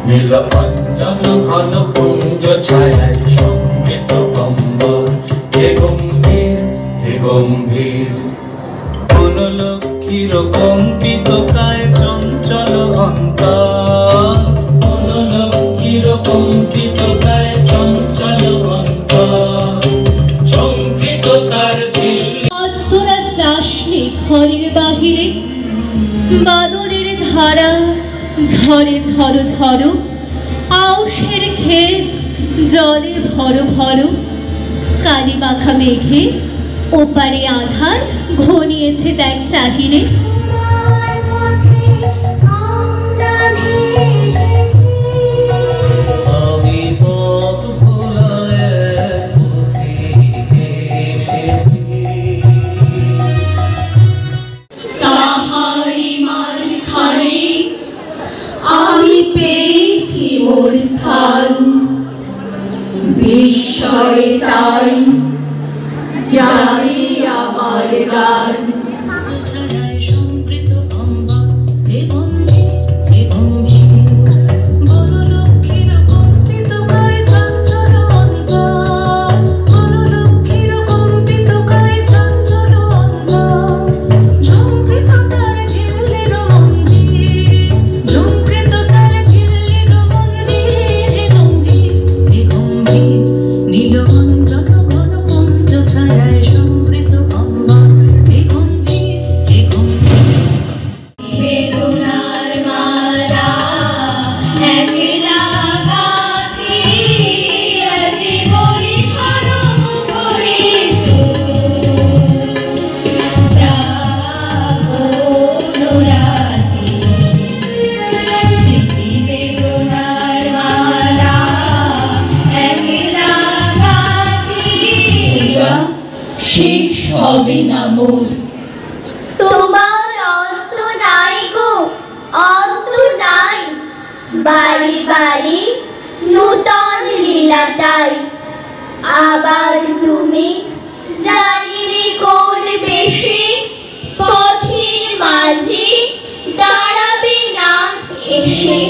নীলকণ্ঠন ঘন পুঞ্জ ছায়ায় সমৃত অম্বর, হে গম্ভীর হে গম্ভীর। বনলক্ষ্মীর কম্পিত কায় চঞ্চল অন্তর, বনলক্ষ্মীর কম্পিত কায় চঞ্চল অন্তর, সংকৃত তার ঝিল্লি। আজ তোরা যাসনি ঘরের বাহিরে, বাদলের ধারা ঝরে ঝরো ঝরো, আউশের ক্ষেত জলে ভরো ভরো, কালি মাখা মেঘে ওপারে আধার ঘনিয়েছে দেখ চাহিরে। তাহারি মাঝখানে আমি পেয়েছি মোর স্থান, বিস্ময়ে তাই জানি আমার গান। শেষ হবে না মোর। তোমার অন্ত নাই গো, অন্ত নাই, বাড়ি বাড়ি নূতন লীলা তাই। আবার তুমি জানিবে কোন বেশে, পথের মাঝে দাঁড়াবে নাথ এসে।